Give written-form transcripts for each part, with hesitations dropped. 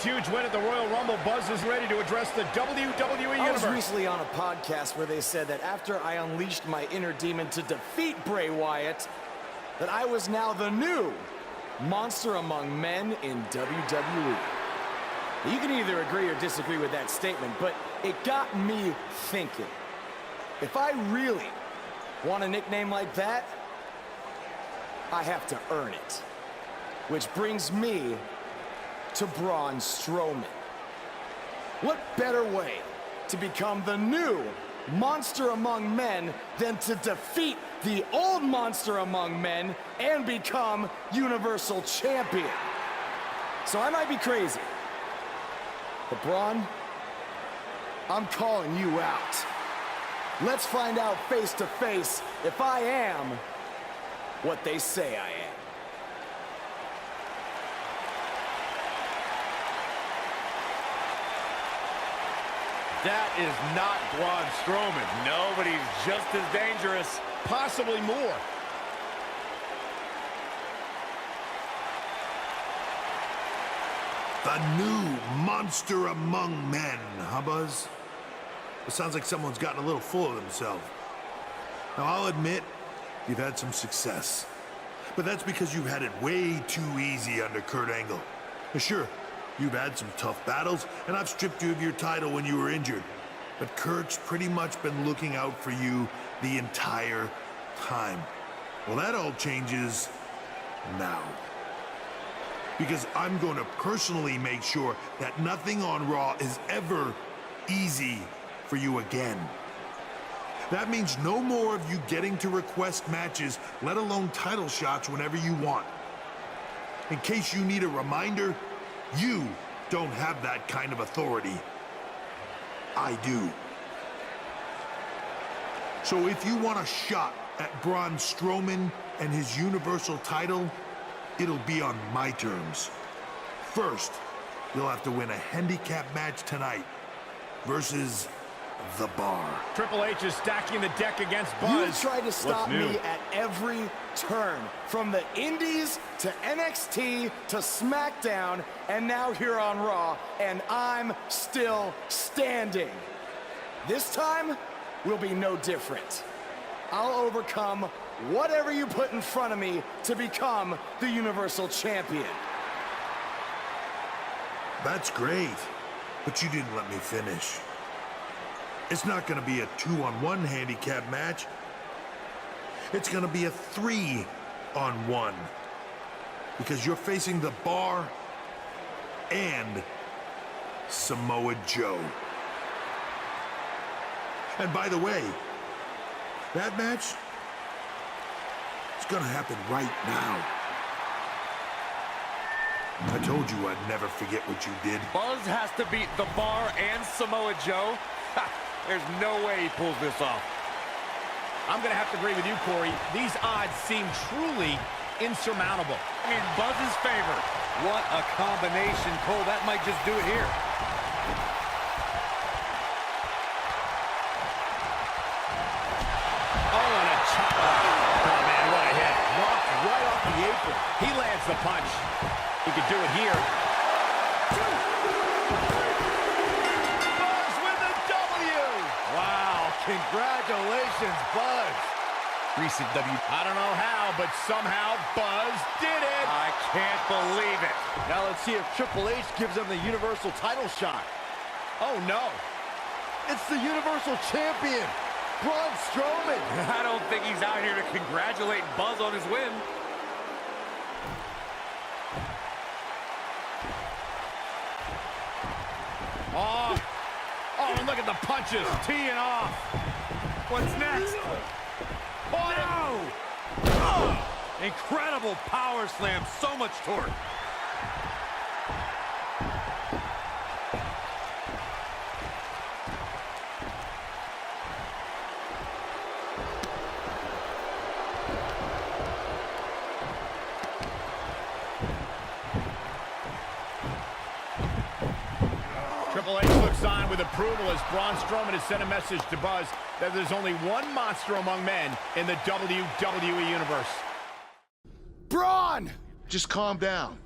Huge win at the Royal Rumble. Buzz is ready to address the WWE Universe. I was recently on a podcast where they said that after I unleashed my inner demon to defeat Bray Wyatt, that I was now the new monster among men in WWE. You can either agree or disagree with that statement, but it got me thinking. If I really want a nickname like that, I have to earn it. Which brings me to Braun Strowman. What better way to become the new monster among men than to defeat the old monster among men and become Universal Champion? So I might be crazy, but Braun, I'm calling you out. Let's find out face to face if I am what they say I am. That is not Braun Strowman. No, but he's just as dangerous. Possibly more. The new monster among men, huh, Buzz? It sounds like someone's gotten a little full of themselves. Now, I'll admit, you've had some success. But that's because you've had it way too easy under Kurt Angle. Sure, you've had some tough battles, and I've stripped you of your title when you were injured. But Kurt's pretty much been looking out for you the entire time. Well, that all changes now. Because I'm going to personally make sure that nothing on Raw is ever easy for you again. That means no more of you getting to request matches, let alone title shots whenever you want. In case you need a reminder, you don't have that kind of authority. I do. So if you want a shot at Braun Strowman and his Universal title, it'll be on my terms. First, you'll have to win a handicap match tonight versus The Bar. Triple H is stacking the deck against Buzz. You tried to stop me at every turn, from the Indies to NXT to SmackDown, and now here on Raw, and I'm still standing. This time will be no different. I'll overcome whatever you put in front of me to become the Universal Champion. That's great, but you didn't let me finish. It's not going to be a 2-on-1 handicap match. It's going to be a 3-on-1. Because you're facing The Bar and Samoa Joe. And by the way, that match is going to happen right now. I told you I'd never forget what you did. Buzz has to beat The Bar and Samoa Joe. There's no way he pulls this off. I'm going to have to agree with you, Corey. These odds seem truly insurmountable. In Buzz's favor. What a combination, Cole. That might just do it here. Oh, and a chop. Oh, man, what a hit. Rocked right off the apron. He lands the punch. He could do it here. Congratulations, Buzz. Recent W. I don't know how, but somehow Buzz did it. I can't believe it. Now let's see if Triple H gives him the Universal title shot. Oh, no. It's the Universal Champion, Braun Strowman. I don't think he's out here to congratulate Buzz on his win. Oh, and look at the punches, teeing off. What's next? Oh, no! Oh, incredible power slam, so much torque. Triple H looks on with approval as Braun Strowman has sent a message to Buzz that there's only one monster among men in the WWE Universe. Braun! Just calm down.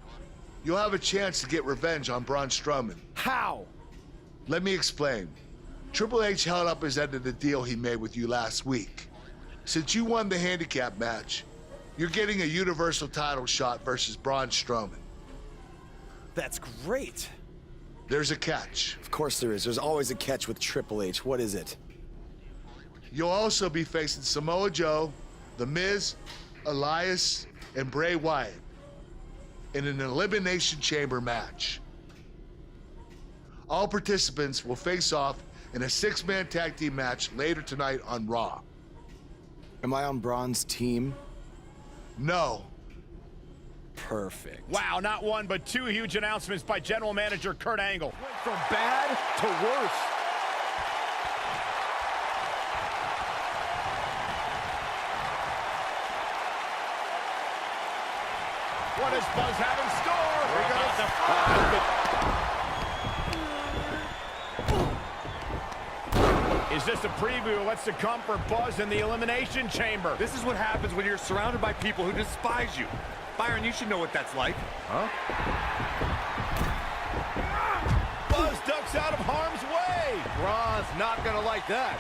you'll have a chance to get revenge on Braun Strowman. How? Let me explain. Triple H held up his end of the deal he made with you last week. Since you won the handicap match, you're getting a Universal title shot versus Braun Strowman. That's great. There's a catch. Of course there is. There's always a catch with Triple H. What is it? You'll also be facing Samoa Joe, The Miz, Elias, and Bray Wyatt in an Elimination Chamber match. All participants will face off in a 6-man tag team match later tonight on Raw. Am I on Braun's team? No. Perfect. Wow, not one, but two huge announcements by General Manager Kurt Angle. Went from bad to worse. What does Buzz have in store? We're gonna Is this a preview of what's to come for Buzz in the Elimination Chamber? This is what happens when you're surrounded by people who despise you. Byron, you should know what that's like. Huh? Buzz ducks out of harm's way. Braun's not gonna like that.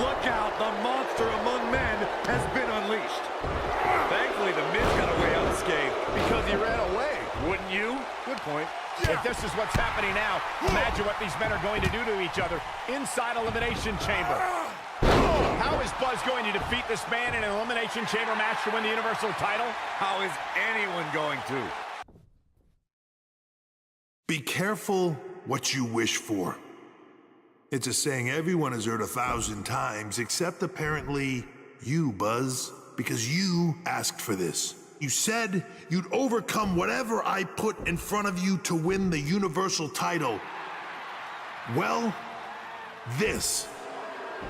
Look out, the monster among men has been unleashed. Thankfully, the Miz got away unscathed. Because he ran away. Wouldn't you? Good point. If this is what's happening now, imagine what these men are going to do to each other inside Elimination Chamber. How is Buzz going to defeat this man in an Elimination Chamber match to win the Universal title? How is anyone going to? Be careful what you wish for. It's a saying everyone has heard 1,000 times, except apparently you, Buzz, because you asked for this. You said you'd overcome whatever I put in front of you to win the Universal title. Well, this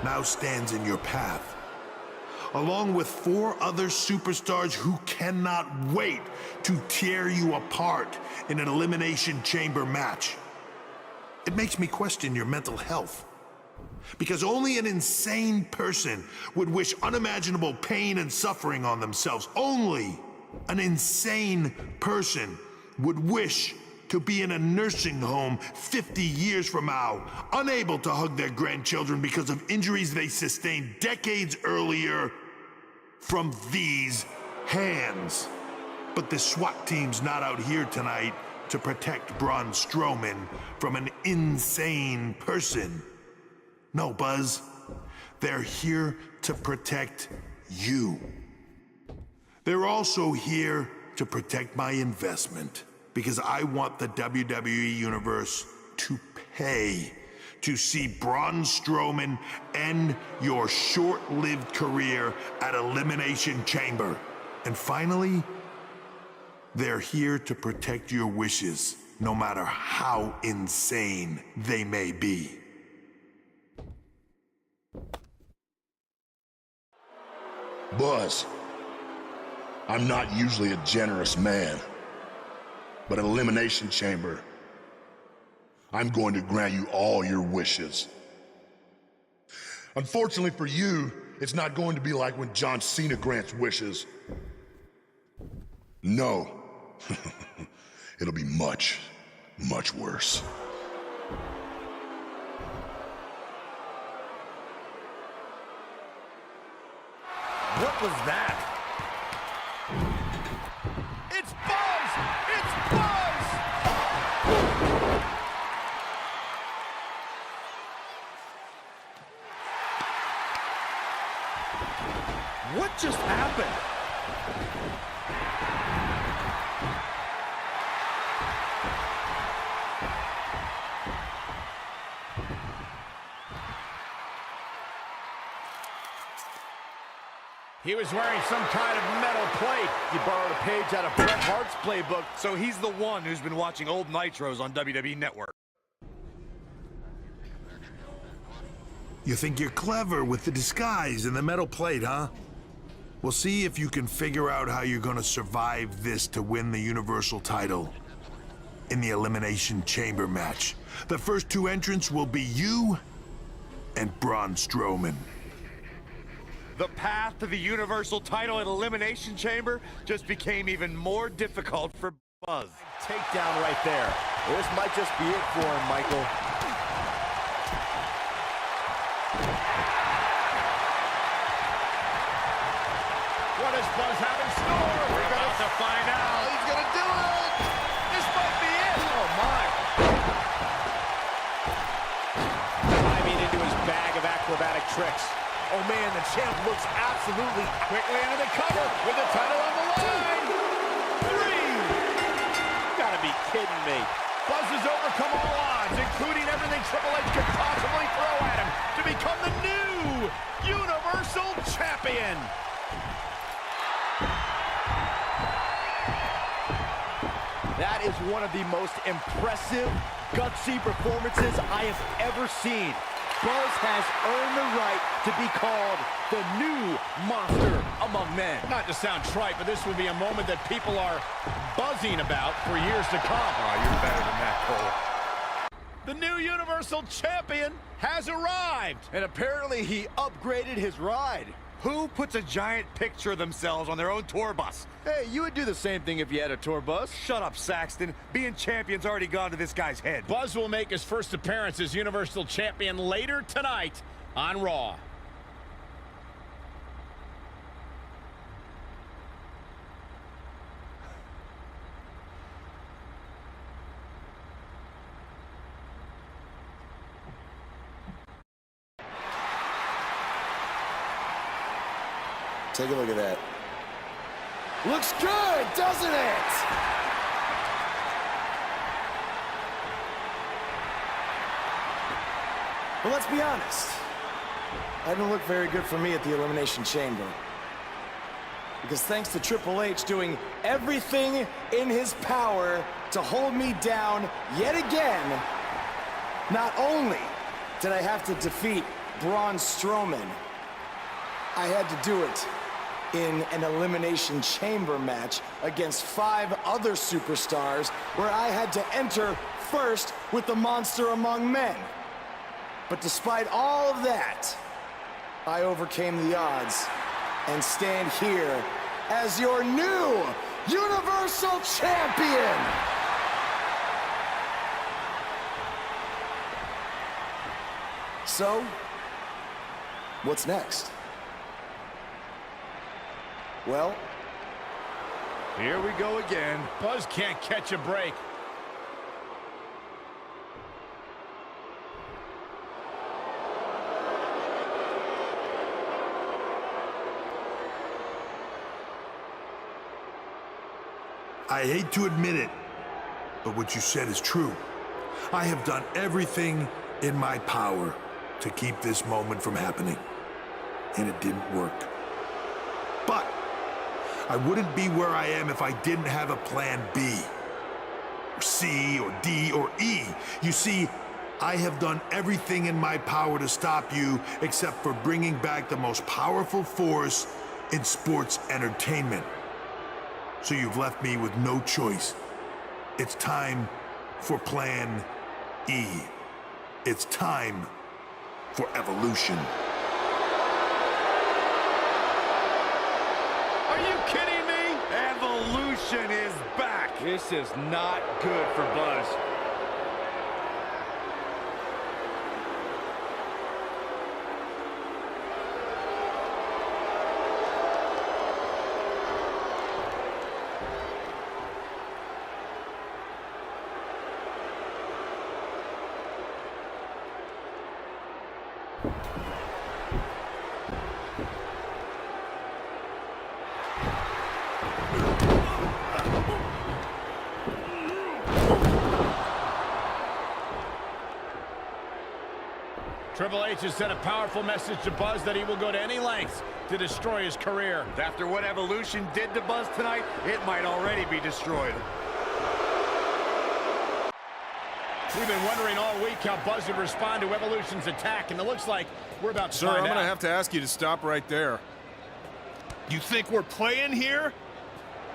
now stands in your path, along with 4 other superstars who cannot wait to tear you apart in an Elimination Chamber match. It makes me question your mental health, because only an insane person would wish unimaginable pain and suffering on themselves. Only an insane person would wish to be in a nursing home 50 years from now, unable to hug their grandchildren because of injuries they sustained decades earlier from these hands. But the SWAT team's not out here tonight to protect Braun Strowman from an insane person. No, Buzz, they're here to protect you. They're also here to protect my investment, because I want the WWE Universe to pay to see Braun Strowman end your short-lived career at Elimination Chamber. And finally, they're here to protect your wishes, no matter how insane they may be. Buzz, I'm not usually a generous man, but at Elimination Chamber, I'm going to grant you all your wishes. Unfortunately for you, it's not going to be like when John Cena grants wishes. No. It'll be much, much worse. What was that? It's Buzz! It's Buzz! What just happened? He was wearing some kind of metal plate. He borrowed a page out of Bret Hart's playbook. So he's the one who's been watching old Nitros on WWE Network. You think you're clever with the disguise and the metal plate, huh? We'll see if you can figure out how you're gonna survive this to win the Universal title. in the Elimination Chamber match. The first two entrants will be you and Braun Strowman. The path to the Universal title at Elimination Chamber just became even more difficult for Buzz. Takedown right there. This might just be it for him, Michael. What does Buzz have in store? We're about to find out. He's gonna do it! This might be it! Oh, my. Diving into his bag of acrobatic tricks. Oh, man, the champ looks absolutely quickly under the cover with the title on the line. 3. You gotta be kidding me. Buzz has overcome all odds, including everything Triple H could possibly throw at him, to become the new Universal Champion. That is one of the most impressive, gutsy performances I have ever seen. Buzz has earned the right to be called the new monster among men. Not to sound trite, but this will be a moment that people are buzzing about for years to come. Oh, you're better than that, Cole. The new Universal Champion has arrived. And apparently he upgraded his ride. Who puts a giant picture of themselves on their own tour bus? Hey, you would do the same thing if you had a tour bus. Shut up, Saxton. Being champion's already gone to this guy's head. Buzz will make his first appearance as Universal Champion later tonight on Raw. Take a look at that. Looks good, doesn't it? Well, let's be honest. That didn't look very good for me at the Elimination Chamber. Because thanks to Triple H doing everything in his power to hold me down yet again, not only did I have to defeat Braun Strowman, I had to do it in an Elimination Chamber match against 5 other superstars where I had to enter first with the monster among men. But despite all of that, I overcame the odds and stand here as your new Universal Champion! So, what's next? Well, here we go again. Buzz can't catch a break. I hate to admit it, but what you said is true. I have done everything in my power to keep this moment from happening, and it didn't work. But I wouldn't be where I am if I didn't have a plan B, or C, or D, or E. You see, I have done everything in my power to stop you except for bringing back the most powerful force in sports entertainment. So you've left me with no choice. It's time for Plan E. It's time for evolution. Are you kidding me? Evolution is back. This is not good for Buzz. Triple H has sent a powerful message to Buzz that he will go to any lengths to destroy his career. After what Evolution did to Buzz tonight, it might already be destroyed. We've been wondering all week how Buzz would respond to Evolution's attack, and it looks like we're about to Sir, find I'm out. going to have to ask you to stop right there. You think we're playing here?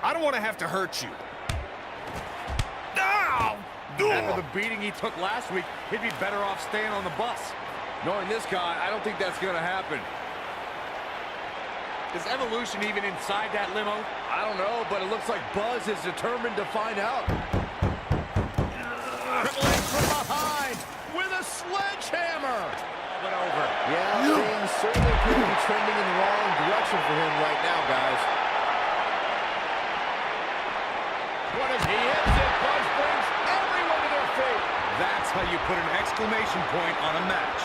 I don't want to have to hurt you. Ow! After the beating he took last week, he'd be better off staying on the bus. Knowing this guy, I don't think that's gonna happen. Is Evolution even inside that limo? I don't know, but it looks like Buzz is determined to find out. Triple H from behind with a sledgehammer. But over. Yeah, things certainly could be trending in the wrong direction for him right now, guys. What if he hits it? Buzz brings everyone to their feet. That's how you put an exclamation point on a match.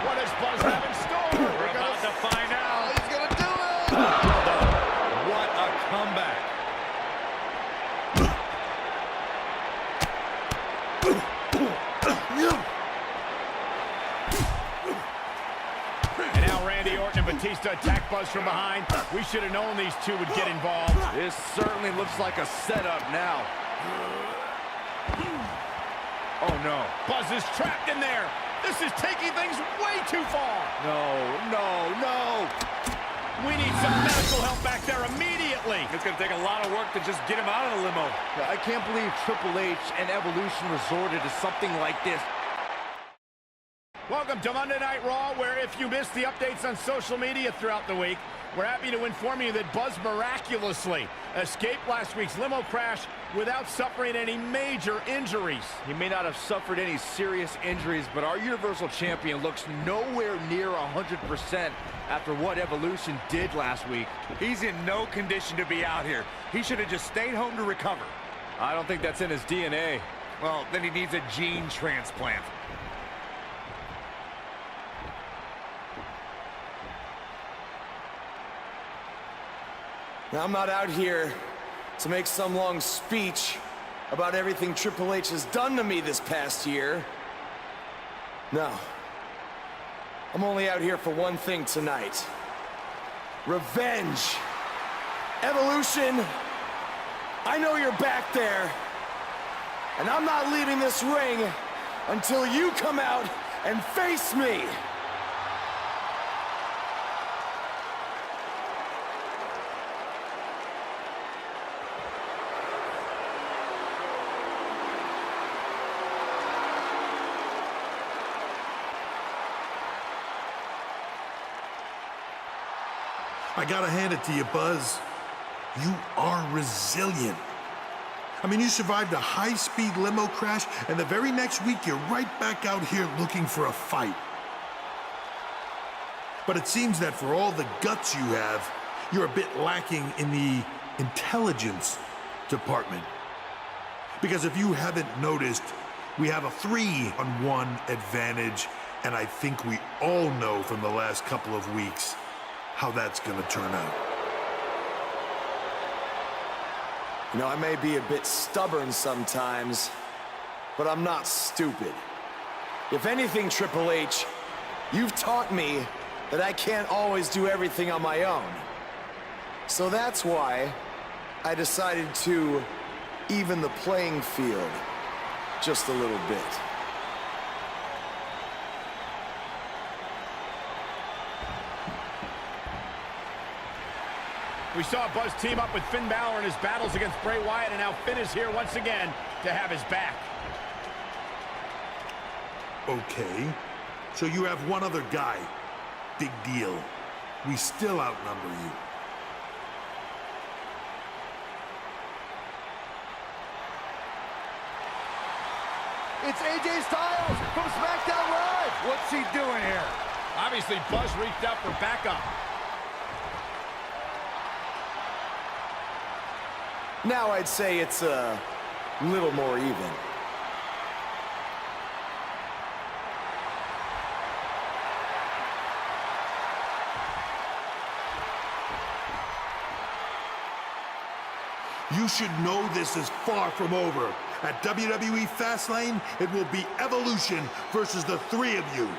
What does Buzz have in store? We're about to find out. He's gonna do it! Well done. What a comeback. And now Randy Orton and Batista attack Buzz from behind. We should have known these two would get involved. This certainly looks like a setup now. Oh no. Buzz is trapped in there. This is taking things way too far. No. We need some medical help back there immediately. It's going to take a lot of work to just get him out of the limo. I can't believe Triple H and Evolution resorted to something like this. Welcome to Monday Night Raw, where if you missed the updates on social media throughout the week, we're happy to inform you that Buzz miraculously escaped last week's limo crash without suffering any major injuries. He may not have suffered any serious injuries, but our Universal Champion looks nowhere near 100% after what Evolution did last week. He's in no condition to be out here. He should have just stayed home to recover. I don't think that's in his DNA. Well, then he needs a gene transplant. Now, I'm not out here to make some long speech about everything Triple H has done to me this past year. No. I'm only out here for one thing tonight. Revenge. Evolution, I know you're back there, and I'm not leaving this ring until you come out and face me. I gotta hand it to you, Buzz. You are resilient. I mean, you survived a high-speed limo crash, and the very next week, you're right back out here looking for a fight. But it seems that for all the guts you have, you're a bit lacking in the intelligence department. Because if you haven't noticed, we have a 3-on-1 advantage, and I think we all know from the last couple of weeks how that's gonna turn out. You know, I may be a bit stubborn sometimes, but I'm not stupid. If anything, Triple H, you've taught me that I can't always do everything on my own. So that's why I decided to even the playing field just a little bit. We saw Buzz team up with Finn Balor in his battles against Bray Wyatt, and now Finn is here once again to have his back. Okay, so you have one other guy. Big deal. We still outnumber you. It's AJ Styles from SmackDown Live. What's he doing here? Obviously, Buzz reached out for backup. Now I'd say it's a little more even. You should know this is far from over. At WWE Fastlane, it will be Evolution versus the three of you.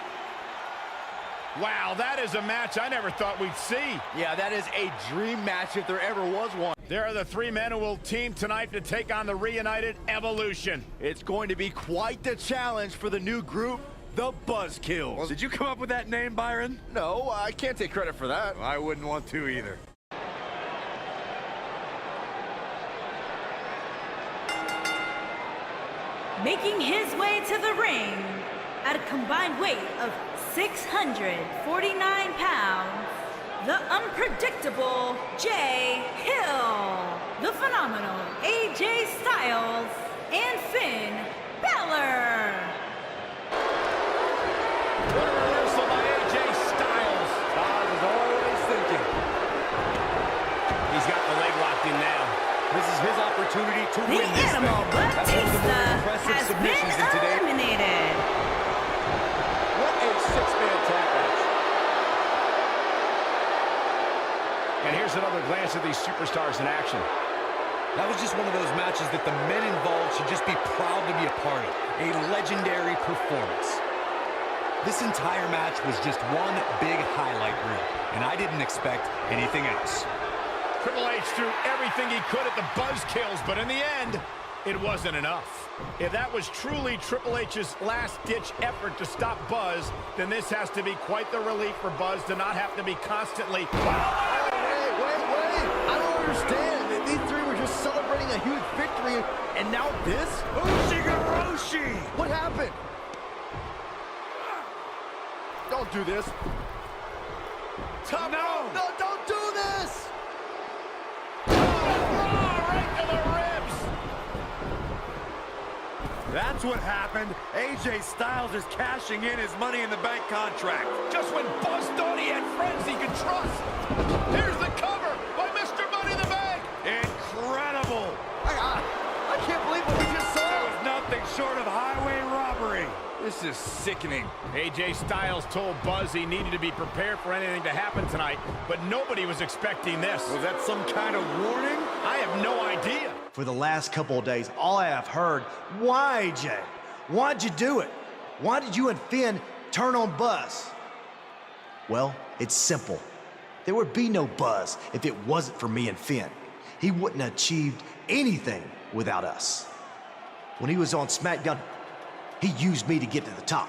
Wow, that is a match I never thought we'd see. Yeah, that is a dream match if there ever was one. There are the three men who will team tonight to take on the reunited Evolution. It's going to be quite the challenge for the new group, the Buzzkills. Well, did you come up with that name, Byron? No, I can't take credit for that. I wouldn't want to either. Making his way to the ring at a combined weight of 649 pounds, the unpredictable Jay Hill, the phenomenal AJ Styles, and Finn Balor. What a reversal by AJ Styles. Styles is always thinking. He's got the leg locked in now. This is his opportunity to win this thing. The Animal Batista has been eliminated. What a six-man tag match. And here's another glance at these superstars in action. That was just one of those matches that the men involved should just be proud to be a part of. A legendary performance. This entire match was just one big highlight reel, and I didn't expect anything else. Triple H threw everything he could at the buzzkills, but in the end, it wasn't enough. If that was truly Triple H's last-ditch effort to stop Buzz, then this has to be quite the relief for Buzz to not have to be constantly... Wait. I don't understand. These three were just celebrating a huge victory, and now this? Ushigoroshi! What happened? Don't do this. No, don't do this! Right to the ribs! That's what happened. AJ Styles is cashing in his Money in the Bank contract. Just when Buzz thought he had friends he could trust. Here's the cover by Mr. Money in the Bank. Incredible. I can't believe what we just saw. That was nothing short of highway robbery. This is sickening. AJ Styles told Buzz he needed to be prepared for anything to happen tonight, but nobody was expecting this. Was that some kind of warning? I have no idea. For the last couple of days, all I have heard, why, Jay? Why'd you do it? Why did you and Finn turn on Buzz? Well, it's simple. There would be no Buzz if it wasn't for me and Finn. He wouldn't have achieved anything without us. When he was on SmackDown, he used me to get to the top.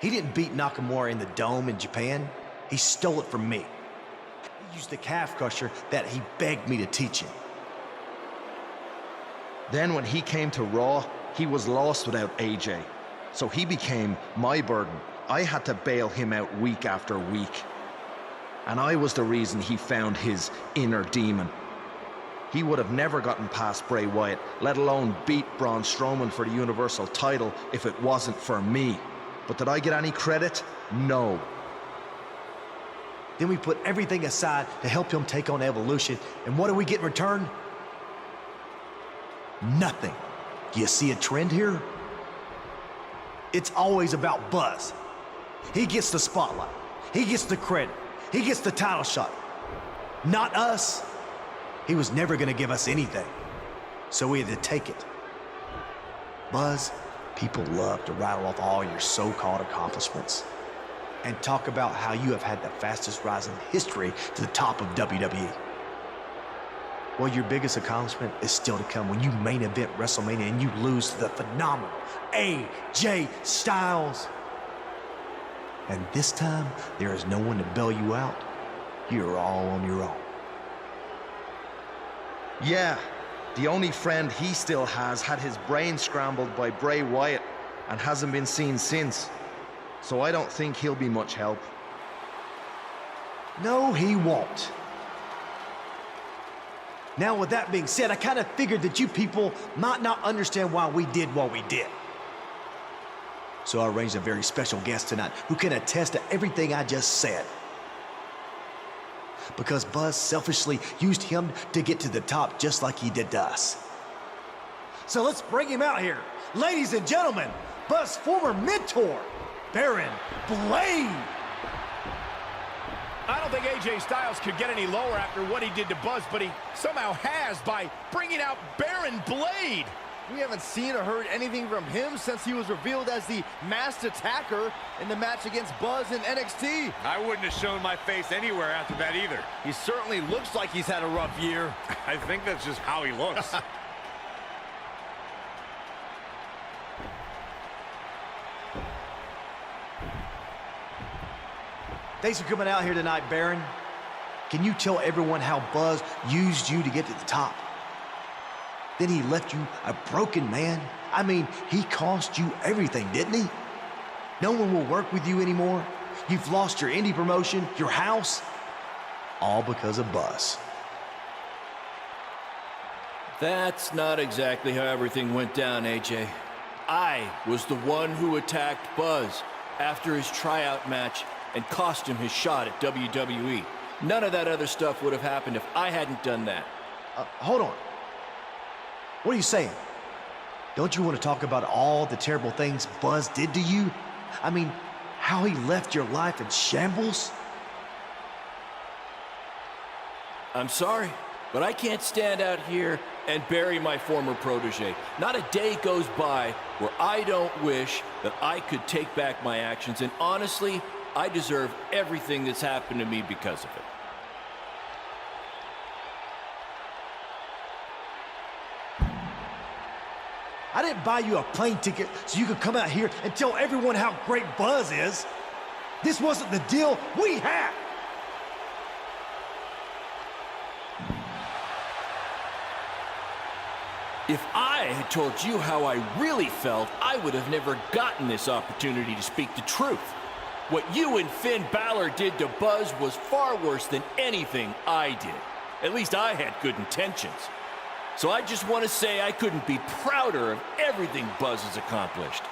He didn't beat Nakamura in the Dome in Japan. He stole it from me. He used the calf crusher that he begged me to teach him. Then when he came to Raw, he was lost without AJ. So he became my burden. I had to bail him out week after week. And I was the reason he found his inner demon. He would have never gotten past Bray Wyatt, let alone beat Braun Strowman for the Universal title if it wasn't for me. But did I get any credit? No. Then we put everything aside to help him take on Evolution, and what do we get in return? Nothing. Do you see a trend here? It's always about Buzz. He gets the spotlight. He gets the credit. He gets the title shot. Not us. He was never going to give us anything, so we had to take it. Buzz, people love to rattle off all your so-called accomplishments and talk about how you have had the fastest rise in history to the top of WWE. Well, your biggest accomplishment is still to come when you main event WrestleMania and you lose to the phenomenal AJ Styles. And this time, there is no one to bail you out. You're all on your own. Yeah, the only friend he still has had his brain scrambled by Bray Wyatt and hasn't been seen since. So I don't think he'll be much help. No, he won't. Now, with that being said, I kind of figured that you people might not understand why we did what we did. So I arranged a very special guest tonight who can attest to everything I just said. Because Buzz selfishly used him to get to the top just like he did to us. So let's bring him out here. Ladies and gentlemen, Buzz's former mentor, Baron Blade. I don't think AJ Styles could get any lower after what he did to Buzz, but he somehow has by bringing out Baron Blade. We haven't seen or heard anything from him since he was revealed as the masked attacker in the match against Buzz in NXT. I wouldn't have shown my face anywhere after that either. He certainly looks like he's had a rough year. I think that's just how he looks. Thanks for coming out here tonight, Baron. Can you tell everyone how Buzz used you to get to the top? Then he left you a broken man I mean, he cost you everything, didn't he? No one will work with you anymore. You've lost your indie promotion, your house, all because of Buzz. That's not exactly how everything went down, AJ. I was the one who attacked Buzz after his tryout match and cost him his shot at WWE. None of that other stuff would have happened if I hadn't done that. Hold on. What are you saying? Don't you want to talk about all the terrible things Buzz did to you? I mean, how he left your life in shambles? I'm sorry, but I can't stand out here and bury my former protege. Not a day goes by where I don't wish that I could take back my actions, and honestly, I deserve everything that's happened to me because of it. I didn't buy you a plane ticket so you could come out here and tell everyone how great Buzz is. This wasn't the deal we had. If I had told you how I really felt, I would have never gotten this opportunity to speak the truth. What you and Finn Balor did to Buzz was far worse than anything I did. At least I had good intentions. So I just want to say I couldn't be prouder of everything Buzz has accomplished.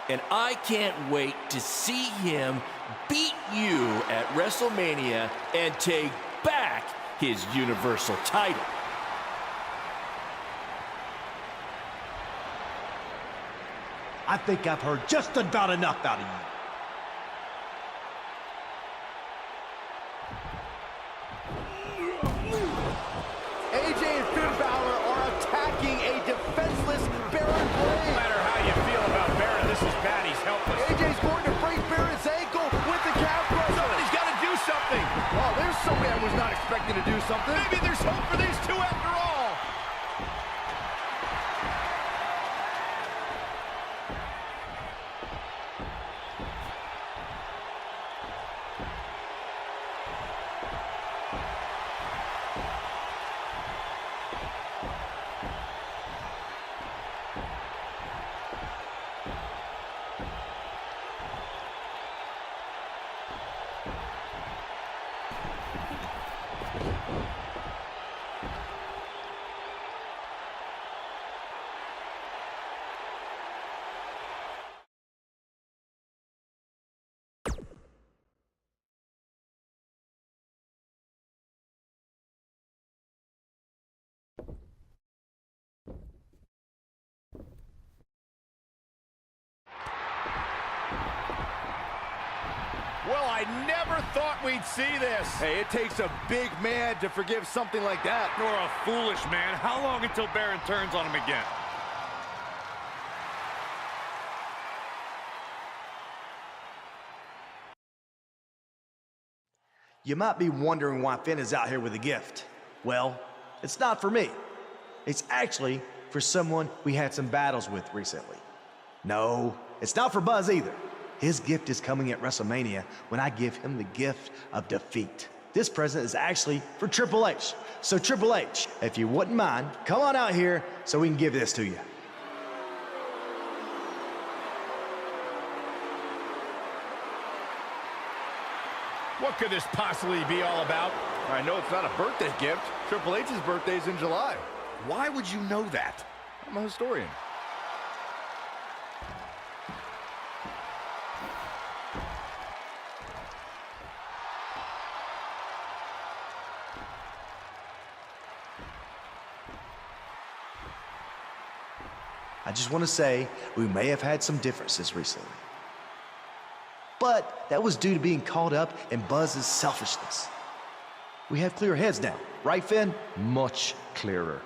And I can't wait to see him beat you at WrestleMania and take back his Universal title. I think I've heard just about enough out of you. AJ and Finn Balor are attacking a defenseless Baron Blade. No matter how you feel about Baron, this is bad. He's helpless. AJ's going to break Baron's ankle with the calf crusher. Somebody's got to do something. Oh, there's somebody I was not expecting to do something. Maybe there's hope for these two after all. Well, I never thought we'd see this. Hey, it takes a big man to forgive something like that. Nor a foolish man. How long until Baron turns on him again? You might be wondering why Finn is out here with a gift. Well, it's not for me. It's actually for someone we had some battles with recently. No, it's not for Buzz either. His gift is coming at WrestleMania when I give him the gift of defeat. This present is actually for Triple H. So Triple H, if you wouldn't mind, come on out here so we can give this to you. What could this possibly be all about? I know it's not a birthday gift. Triple H's birthday is in July. Why would you know that? I'm a historian. I just want to say we may have had some differences recently. But that was due to being caught up in Buzz's selfishness. We have clear heads now, right, Finn? Much clearer.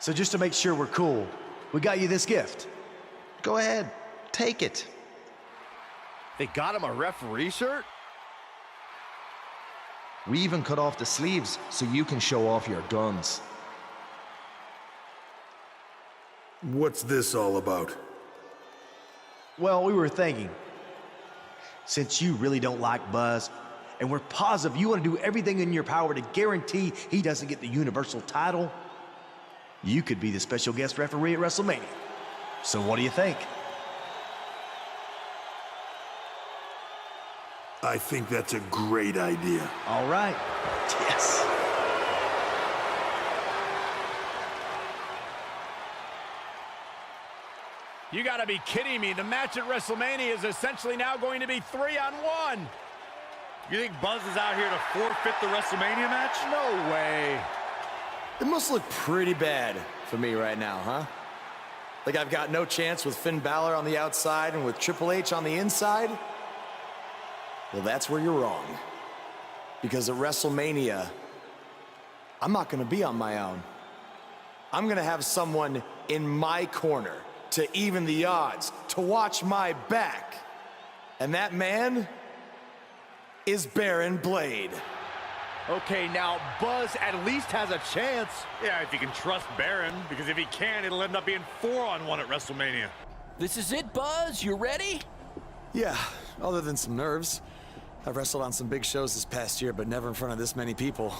So just to make sure we're cool, we got you this gift. Go ahead, take it. They got him a referee shirt? We even cut off the sleeves so you can show off your guns. What's this all about? Well, we were thinking, since you really don't like Buzz, and we're positive you want to do everything in your power to guarantee he doesn't get the Universal title, you could be the special guest referee at WrestleMania. So what do you think? I think that's a great idea. All right. Yes. You gotta be kidding me. The match at WrestleMania is essentially now going to be 3-on-1. You think Buzz is out here to forfeit the WrestleMania match? No way. It must look pretty bad for me right now, huh? Like I've got no chance with Finn Balor on the outside and with Triple H on the inside? Well, that's where you're wrong. Because at WrestleMania, I'm not gonna be on my own. I'm gonna have someone in my corner to even the odds, to watch my back. And that man is Baron Blade. Okay, now Buzz at least has a chance. Yeah, if you can trust Baron, because if he can, it'll end up being 4-on-1 at WrestleMania. This is it, Buzz. You ready? Yeah, other than some nerves. I've wrestled on some big shows this past year, but never in front of this many people.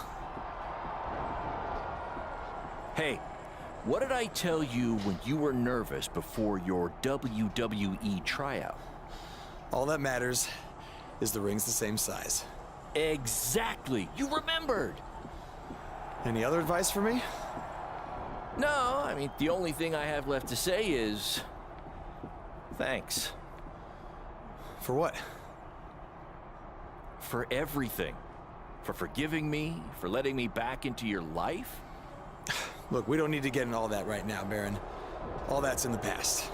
Hey, what did I tell you when you were nervous before your WWE tryout? All that matters is the ring's the same size. Exactly. You remembered. Any other advice for me? No, I mean, the only thing I have left to say is thanks. For what? For everything. For forgiving me, for letting me back into your life. Look, we don't need to get into all that right now, Baron. All that's in the past.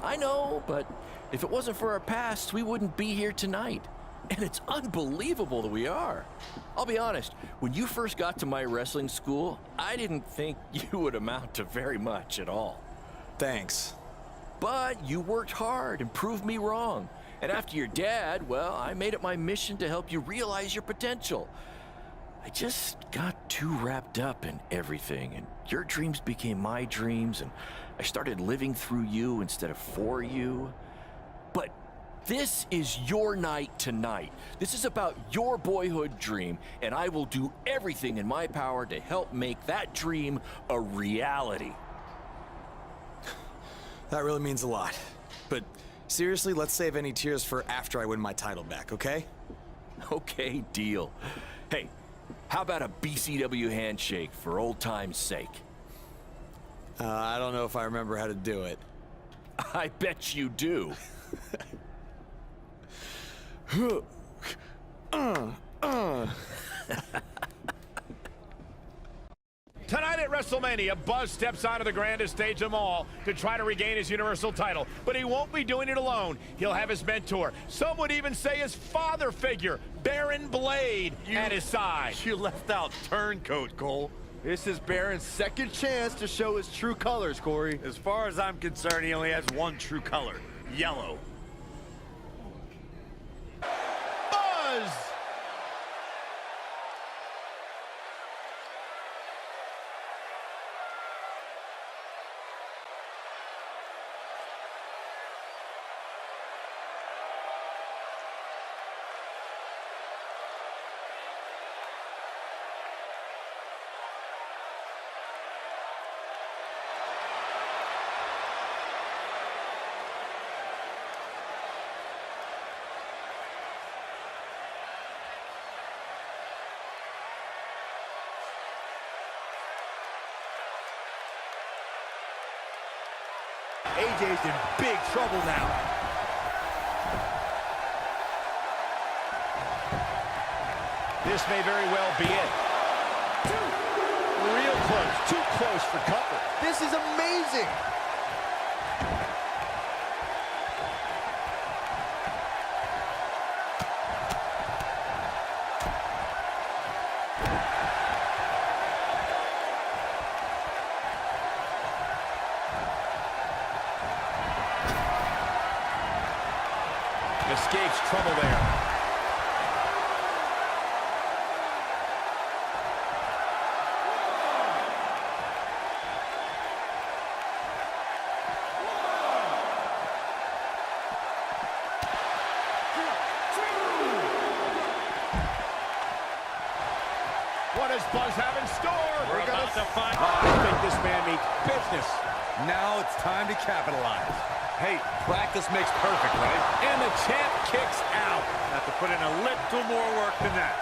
I know, but if it wasn't for our past, we wouldn't be here tonight. And it's unbelievable that we are. I'll be honest, when you first got to my wrestling school, I didn't think you would amount to very much at all. Thanks. But you worked hard and proved me wrong. And after your dad, well, I made it my mission to help you realize your potential. I just got too wrapped up in everything, and your dreams became my dreams, and I started living through you instead of for you. But this is your night tonight. This is about your boyhood dream, and I will do everything in my power to help make that dream a reality. That really means a lot. But seriously, let's save any tears for after I win my title back, okay? Okay, deal. Hey, how about a BCW handshake for old time's sake? I don't know if I remember how to do it. I bet you do. Tonight at WrestleMania, Buzz steps onto the grandest stage of them all to try to regain his Universal title. But he won't be doing it alone. He'll have his mentor, some would even say his father figure, Baron Blade, at his side. You left out Turncoat, Cole. This is Baron's second chance to show his true colors, Corey. As far as I'm concerned, he only has one true color, yellow. Buzz! AJ's in big trouble now. This may very well be it. Real close, too close for comfort. This is amazing. Escapes trouble there. What does Buzz have in store? We're about to find out. I think this man means business. Now it's time to capitalize. Hey, practice makes perfect, right? And the champ kicks out. Have to put in a little more work than that.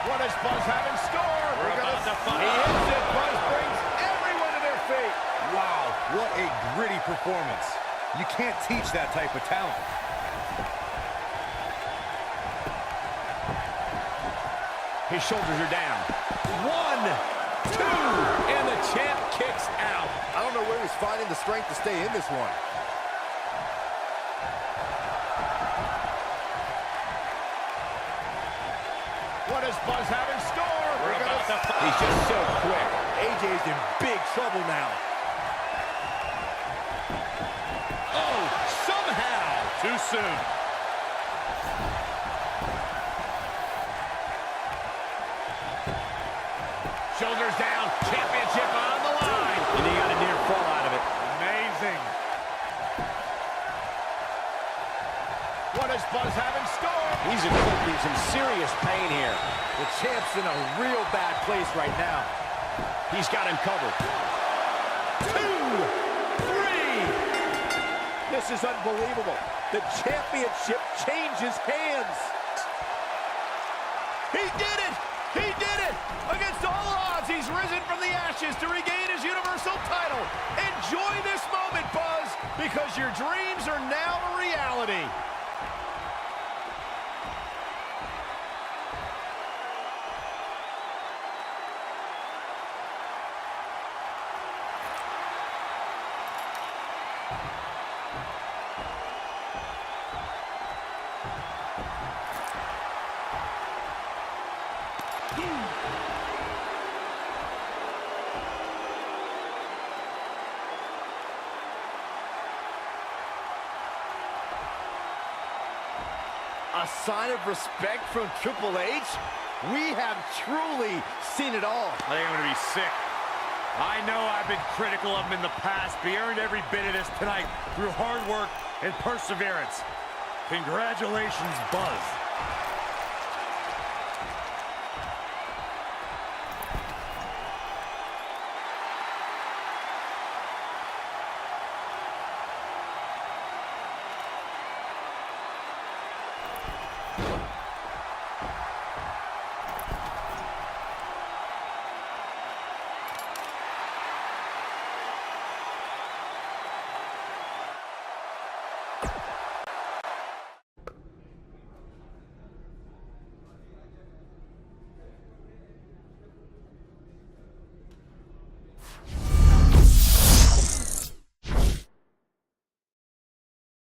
What does Buzz have in store? We're about to find He hits it. Buzz brings everyone to their feet. Wow, what a gritty performance. You can't teach that type of talent. His shoulders are down. 1, 2, and the champ kicks out. I don't know where he's finding the strength to stay in this one. What does Buzz have in store? He's just so quick. AJ's in big trouble now. Oh, somehow. Too soon. Shoulders down, championship on the line. And he got a near fall out of it. Amazing. What does Buzz have in store? He's inflicting some serious pain here. The champ's in a real bad place right now. He's got him covered. 2, 3. This is unbelievable. The championship changes hands. He did it! He did it! Against all odds, he's risen from the ashes to regain his Universal title. Enjoy this moment, Buzz, because your dreams are now a reality. A sign of respect from Triple H? We have truly seen it all. I think I'm going to be sick. I know I've been critical of him in the past, but he earned every bit of this tonight through hard work and perseverance. Congratulations, Buzz.